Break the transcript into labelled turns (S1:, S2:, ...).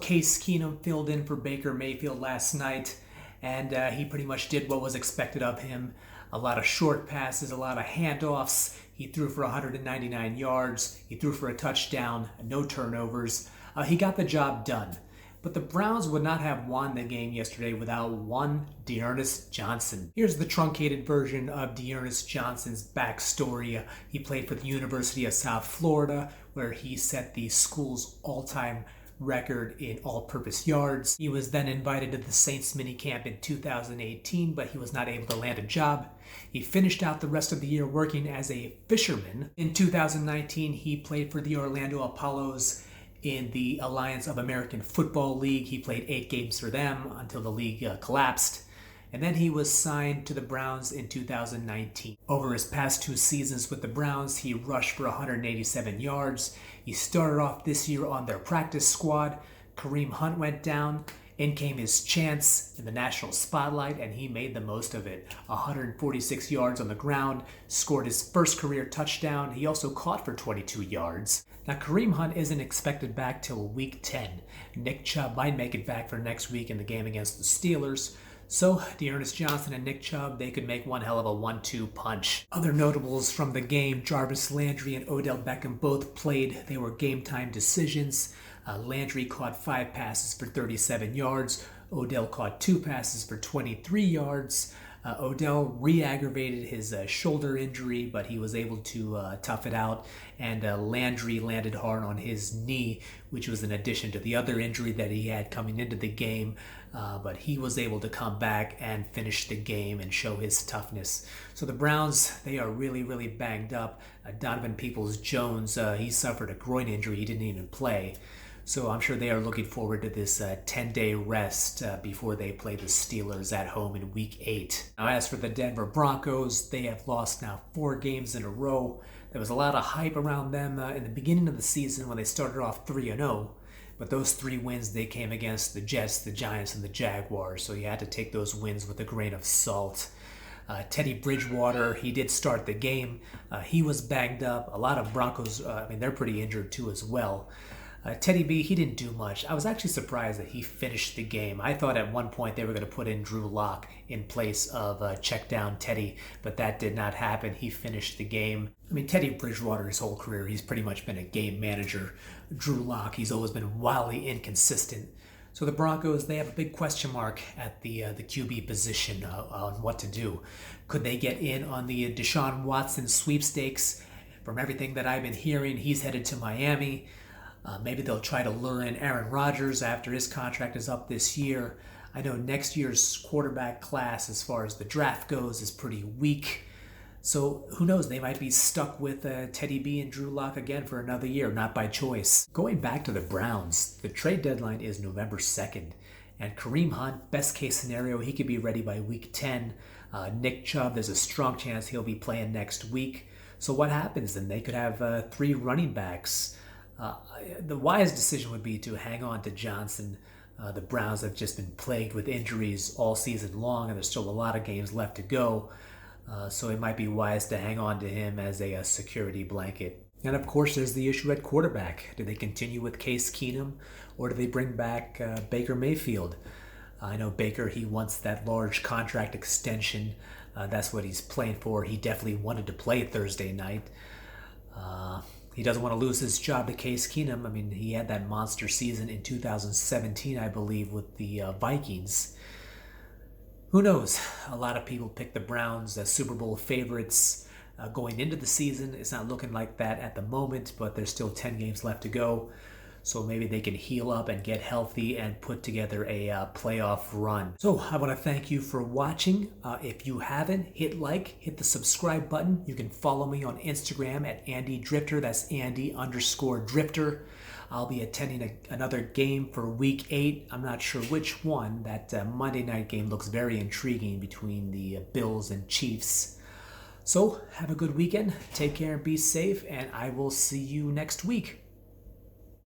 S1: Case Keenum filled in for Baker Mayfield last night, and he pretty much did what was expected of him. A lot of short passes, a lot of handoffs. He threw for 199 yards. He threw for a touchdown, no turnovers. He got the job done. But the Browns would not have won the game yesterday without one D'Ernest Johnson. Here's the truncated version of D'Ernest Johnson's backstory. He played for the University of South Florida, where he set the school's all-time record in all-purpose yards. He was then invited to the Saints minicamp in 2018, but he was not able to land a job. He finished out the rest of the year working as a fisherman. In 2019, he played for the Orlando Apollos in the Alliance of American Football League. He played 8 games for them until the league collapsed. And then he was signed to the Browns in 2019. Over his past 2 seasons with the Browns, he rushed for 187 yards. He started off this year on their practice squad. Kareem Hunt went down. In came his chance in the national spotlight, and he made the most of it. 146 yards on the ground, scored his first career touchdown. He also caught for 22 yards. Now, Kareem Hunt isn't expected back till week 10. Nick Chubb might make it back for next week in the game against the Steelers. So, D'Ernest Johnson and Nick Chubb, they could make one hell of a 1-2 punch. Other notables from the game, Jarvis Landry and Odell Beckham both played. They were game-time decisions. Landry caught 5 passes for 37 yards. Odell caught 2 passes for 23 yards. Odell re-aggravated his shoulder injury, but he was able to tough it out. And Landry landed hard on his knee, which was an addition to the other injury that he had coming into the game. But he was able to come back and finish the game and show his toughness. So the Browns, they are really, really banged up. Donovan Peoples-Jones, he suffered a groin injury. He didn't even play. So I'm sure they are looking forward to this 10-day rest before they play the Steelers at home in Week 8. Now, as for the Denver Broncos, they have lost now 4 games in a row. There was a lot of hype around them in the beginning of the season when they started off 3-0. But those 3 wins, they came against the Jets, the Giants, and the Jaguars. So you had to take those wins with a grain of salt. Teddy Bridgewater, he did start the game. He was banged up. A lot of Broncos, they're pretty injured too as well. Teddy B, he didn't do much. I was actually surprised that he finished the game. I thought at one point they were going to put in Drew Lock in place of check down Teddy, but that did not happen. He finished the game. Teddy Bridgewater, his whole career, he's pretty much been a game manager. Drew Lock, he's always been wildly inconsistent. So the Broncos, they have a big question mark at the QB position on what to do. Could they get in on the Deshaun Watson sweepstakes? From everything that I've been hearing, he's headed to Miami. Maybe they'll try to lure in Aaron Rodgers after his contract is up this year. I know next year's quarterback class, as far as the draft goes, is pretty weak. So who knows? They might be stuck with Teddy B and Drew Lock again for another year, not by choice. Going back to the Browns, the trade deadline is November 2nd. And Kareem Hunt, best case scenario, he could be ready by week 10. Nick Chubb, there's a strong chance he'll be playing next week. So what happens then? They could have 3 running backs. The wise decision would be to hang on to Johnson. The Browns have just been plagued with injuries all season long, and there's still a lot of games left to go. So it might be wise to hang on to him as a security blanket. And of course, there's the issue at quarterback. Do they continue with Case Keenum, or do they bring back Baker Mayfield? I know Baker, he wants that large contract extension. That's what he's playing for. He definitely wanted to play Thursday night. He doesn't want to lose his job to Case Keenum. He had that monster season in 2017, I believe, with the Vikings. Who knows? A lot of people pick the Browns as Super Bowl favorites going into the season. It's not looking like that at the moment, but there's still 10 games left to go. So maybe they can heal up and get healthy and put together a playoff run. So I want to thank you for watching. If you haven't, hit like, hit the subscribe button. You can follow me on Instagram at Andy Drifter. That's Andy_Drifter. I'll be attending another game for Week 8. I'm not sure which one. That Monday night game looks very intriguing between the Bills and Chiefs. So have a good weekend. Take care and be safe, and I will see you next week.